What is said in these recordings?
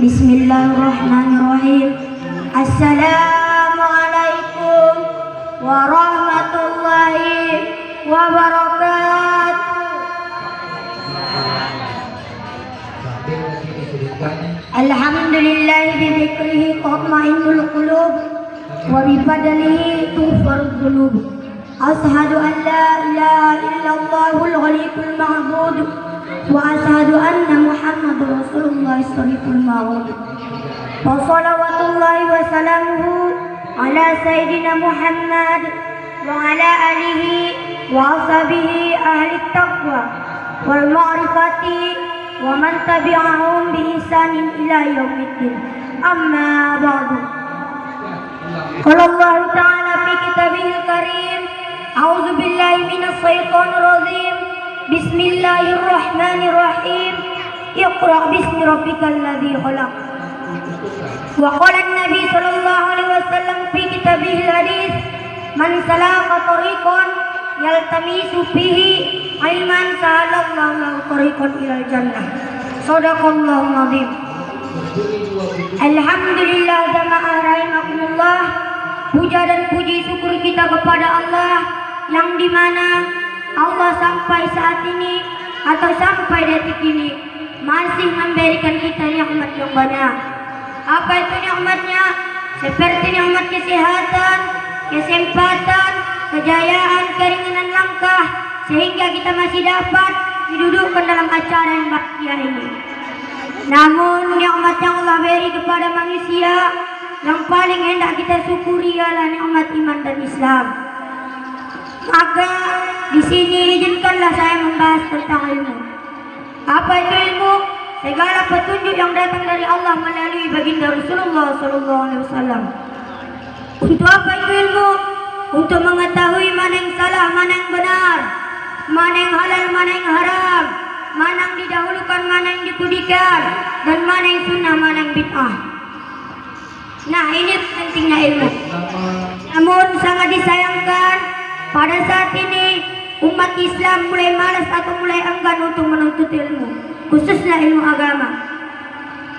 Bismillahirrahmanirrahim. Assalamualaikum warahmatullahi wabarakatuh. Alhamdulillah bidzikrihi tatma'innul qulub wa bifadlihi tughfarud dzunub. Ashhadu an la ilaha illallahul ghaliyyul ma'bud wa ashhadu anna Muhammadar Rasulullah shariiful ma'bud. Wa shalawatullahi wa salamuhu ala sayyidina Muhammad wa ala alihi wa ashabihi ahli taqwa wal ma'rifati wa man tabi'ahum bi ihsanin ila yaumiddin. Amma ba'du. Qala Allah ta'ala fi kitabihil karim, a'udzu billahi minas syaitonir rajim. Bismillahirrahmanirrahim. Iqra bismi rabbikal ladzi khalaq. Wa qala an-nabi sallallahu alaihi wasallam fi kitabihil hadits, man salaka tariqan yaltamisu fihi ilman sahalallahu lahu tariqan ilal jannah. Shadaqallahul azim. Alhamdulillah jamaah rahimakumullah. Puja dan puji syukur kita kepada Allah yang dimana Allah sampai saat ini atau sampai detik ini masih memberikan kita nikmat yang banyak. Apa itu nikmatnya? Seperti nikmat kesehatan, kesempatan, kejayaan, keringanan langkah, sehingga kita masih dapat didudukkan dalam acara yang bahagia ini. Namun nikmat yang Allah beri kepada manusia yang paling hendak kita syukuri ialah nikmat iman dan Islam. Maka di sini izinkanlah saya membahas tentang ilmu. Apa itu ilmu? Segala petunjuk yang datang dari Allah melalui baginda Rasulullah SAW. Untuk apa itu ilmu? Untuk mengetahui mana yang salah, mana yang benar, mana yang halal, mana yang haram, mana yang didahulukan, mana yang dikudikan, dan mana yang sunnah, mana yang bid'ah. Nah, ini pentingnya ilmu. Namun sangat disayangkan pada saat ini umat Islam mulai malas atau mulai enggan untuk menuntut ilmu, khususnya ilmu agama.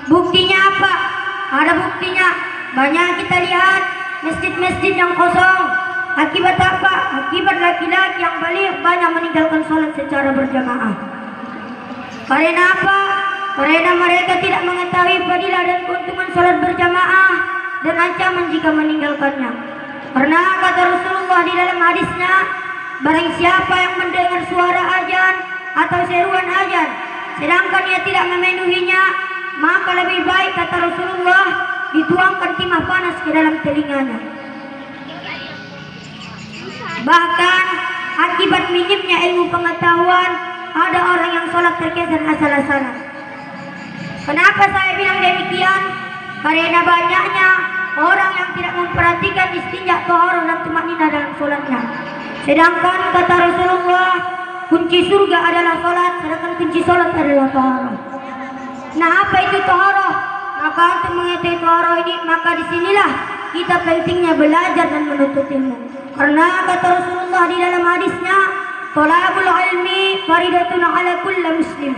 Buktinya apa? Ada buktinya. Banyak kita lihat masjid-masjid yang kosong. Akibat apa? Akibat laki-laki yang balik banyak meninggalkan sholat secara berjamaah. Karena apa? Karena mereka tidak mengetahui fadilah dan keuntungan sholat berjamaah dan ancaman jika meninggalkannya. Karena kata Rasulullah di dalam hadisnya, barang siapa yang mendengar suara azan atau seruan azan sedangkan ia tidak memenuhinya, maka lebih baik kata Rasulullah dituangkan timah panas ke dalam telinganya. Bahkan akibat minimnya ilmu pengetahuan, ada orang yang sholat terkesan asal-asalan. Kenapa saya bilang demikian? Karena banyaknya orang yang tidak memperhatikan istinja, taharah dan tumakninah dalam sholatnya. Sedangkan kata Rasulullah, kunci surga adalah sholat, sedangkan kunci sholat adalah taharah. Nah, apa itu taharah? Maka untuk mengetahui taharah ini, maka disinilah kita pentingnya belajar dan menuntut ilmu. Karena kata Rasulullah di dalam hadisnya, thalabul ilmi faridatun ala kulli muslim.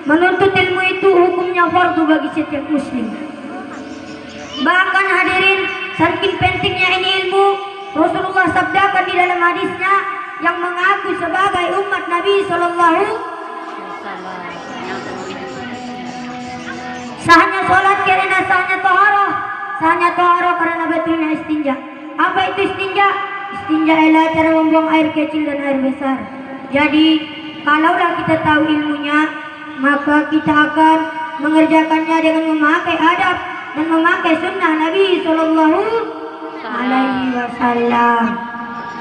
Menuntut ilmu itu hukumnya fardu bagi setiap muslim. Bahkan hadirin, saking pentingnya ini ilmu, Rasulullah sabdakan di dalam hadisnya yang mengaku sebagai umat Nabi Sallallahu sahnya sholat karena sahnya taharah, sahnya taharah karena betulnya istinja. Apa itu istinja? Istinja adalah cara membuang air kecil dan air besar. Jadi kalaulah kita tahu ilmunya, maka kita akan mengerjakannya dengan memakai adab dan memakai sunnah Nabi Sallallahu Alaihi Wasallam.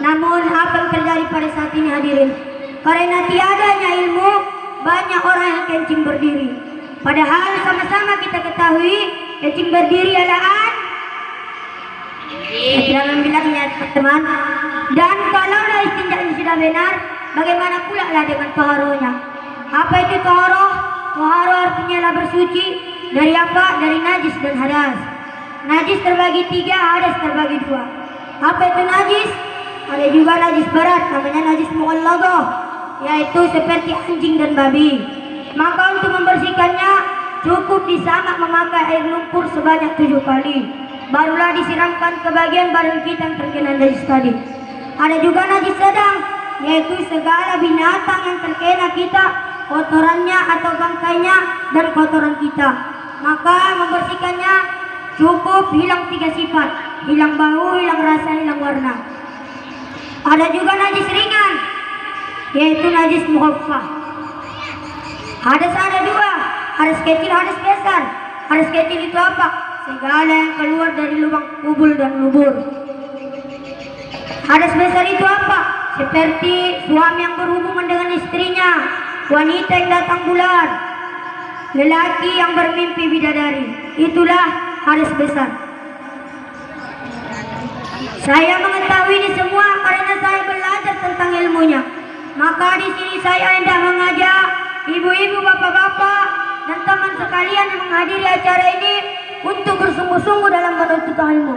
Namun apa yang terjadi pada saat ini hadirin? Karena tiadanya ilmu, banyak orang yang kencing berdiri. Padahal sama-sama kita ketahui kencing berdiri adalah jangan bilangnya teman. Dan kalau istinjanya sudah benar, bagaimana pula lah dengan taharahnya? Apa itu taharah? Taharah artinya lah bersuci dari apa? Dari najis dan hadas. Najis terbagi 3, hadas terbagi 2. Apa itu najis? Ada juga najis berat, namanya najis mughalladzah, yaitu seperti anjing dan babi. Maka untuk membersihkannya cukup disamak memakai air lumpur sebanyak 7 kali. Barulah disiramkan ke bagian badan kita yang terkena najis tadi. Ada juga najis sedang, yaitu segala binatang yang terkena kita, kotorannya atau bangkainya dan kotoran kita. Maka membersihkannya cukup hilang 3 sifat: hilang bau, hilang rasa, hilang warna. Ada juga najis ringan, yaitu najis mukhaffaf. Hadas ada 2, hadas kecil, hadas besar. Hadas kecil itu apa? Segala yang keluar dari lubang kubul dan lubur. Hadas besar itu apa? Seperti suami yang berhubungan dengan istrinya, wanita yang datang bulan, lelaki yang bermimpi bidadari. Itulah hadas besar. Saya mengetahui ini semua karena saya belajar tentang ilmunya. Maka di sini saya hendak mengajak ibu-ibu, bapak-bapak, dan teman sekalian yang menghadiri acara ini untuk bersungguh-sungguh dalam menuntut ilmu.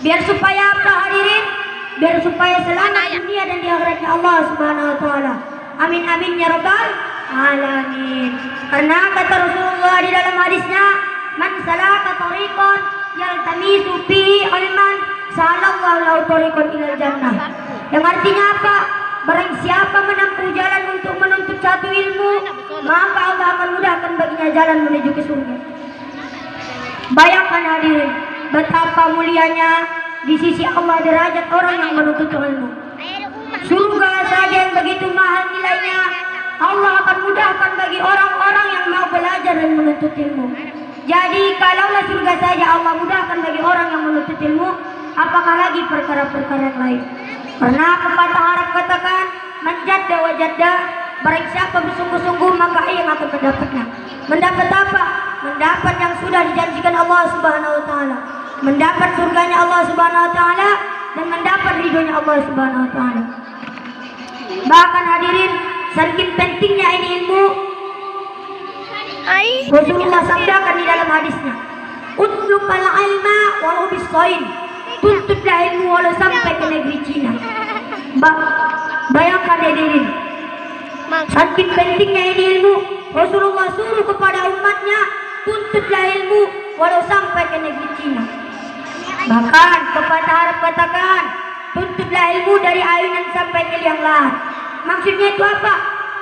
Biar supaya apa hadirin? Biar supaya selamat dunia dan di akhiratnya Allah Subhanahu wa taala. Amin amin ya rabbal alamin. Karena kata Rasulullah di dalam hadisnya, "Man salaka tariqan yaltamisu fihi ilman, salallahu lahu tariqan ilal jannah." Yang artinya apa? Barang siapa menempuh jalan untuk menuntut satu ilmu, maka Allah akan mudahkan baginya jalan menuju ke surga. Bayangkan hadirin, betapa mulianya di sisi Allah derajat orang yang menuntut ilmu. Surga saja yang begitu mahal nilainya, Allah akan mudahkan bagi orang-orang yang mau belajar dan menuntut ilmu. Jadi kalaulah surga saja Allah mudahkan bagi orang yang menuntut ilmu, apakah lagi perkara-perkara yang lain? Karena pepatah Arab katakan, "Man jadda wa jadda," barang siapa bersungguh-sungguh maka ia akan mendapatnya. Mendapat apa? Mendapat yang sudah dijanjikan Allah Subhanahu wa taala. Mendapat surganya Allah Subhanahu wa taala dan mendapat ridhonya Allah Subhanahu wa taala. Bahkan hadirin, saking pentingnya ini ilmu, Rasulullah sabdakan di dalam hadisnya, "Utlubal ilma walau bis-shain." Tuntutlah ilmu walau sampai ke negeri Cina. Bayangkan hadirin, saking pentingnya ini ilmu, Rasulullah suruh kepada umatnya, tuntutlah ilmu walau sampai ke negeri Cina. Bahkan pepatah Arab katakan, tuntutlah ilmu dari ayunan sampai ke liang lahat. Maksudnya itu apa?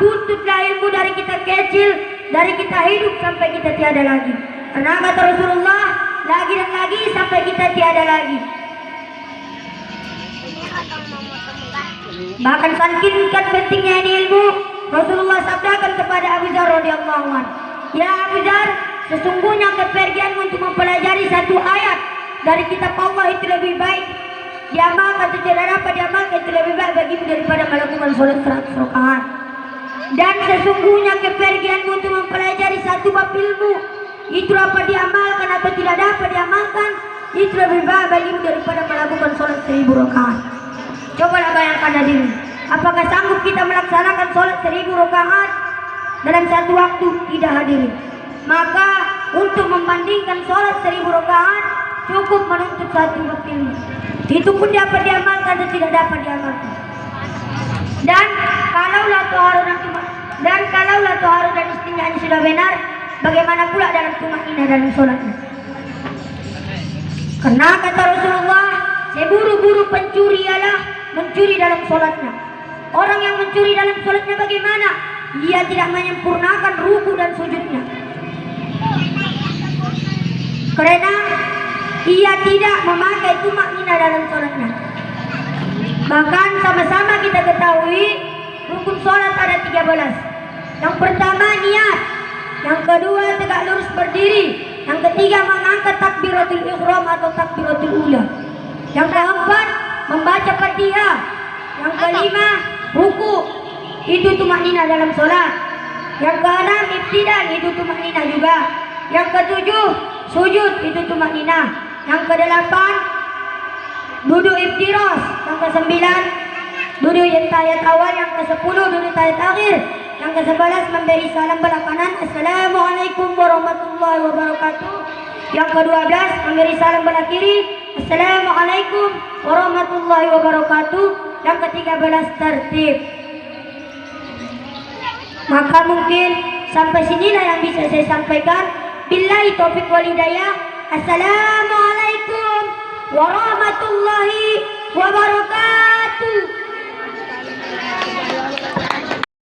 Tuntutlah ilmu dari kita kecil, dari kita hidup sampai kita tiada lagi. Karena kata Rasulullah, lagi dan lagi sampai kita tiada lagi. Bahkan saking pentingnya ini ilmu, Rasulullah sabdakan kepada Abu Dzar radhiyallahu anhu, "Ya Abu Dzar, sesungguhnya kepergianmu untuk mempelajari satu ayat dari kitab Allah itu lebih baik diamalkan atau tidak dapat diamalkan, itu lebih baik bagimu daripada melakukan sholat 100 rakaat. Dan sesungguhnya kepergianmu untuk mempelajari satu bab ilmu, itu dapat diamalkan atau tidak dapat diamalkan, itu lebih baik bagimu daripada melakukan sholat 1000 rakaat." Cobalah bayangkan hadirin, apakah sanggup kita melaksanakan sholat 1000 rakaat dalam satu waktu? Tidak hadirin. Maka untuk membandingkan sholat 1000 rakaat cukup menuntut satu bab ilmu. Itu pun dapat diamalkan dan tidak dapat diamalkan. Dan kalaulah taharun dan istinjanya sudah benar, bagaimana pula dalam tumaninah dalam sholatnya? Karena kata Rasulullah, seburu-buru pencuri ialah mencuri dalam sholatnya. Orang yang mencuri dalam sholatnya bagaimana? Dia tidak menyempurnakan ruku dan sujudnya, karena ia tidak memakai tumakninah dalam sholatnya. Bahkan sama-sama kita ketahui rukun sholat ada 13. Yang pertama niat, yang kedua tegak lurus berdiri, yang ketiga mengangkat takbiratul ihram atau takbiratul ula, yang keempat membaca Fatihah, yang kelima ruku, itu tumakninah dalam sholat, yang keenam ibtidal, itu tumakninah juga, yang ketujuh sujud, itu tumakninah, yang kedelapan duduk iftiras, yang kesembilan duduk tahiyat awal, yang kesepuluh duduk tahiyat akhir, yang ke-11 memberi salam belah kanan, Assalamualaikum warahmatullahi wabarakatuh, yang ke-12 memberi salam belah kiri, Assalamualaikum warahmatullahi wabarakatuh, yang ke-13 tertib. Maka mungkin Sampai sinilah yang bisa saya sampaikan. Billahi taufik wal hidayah. Assalamualaikum warahmatullahi wabarakatuh.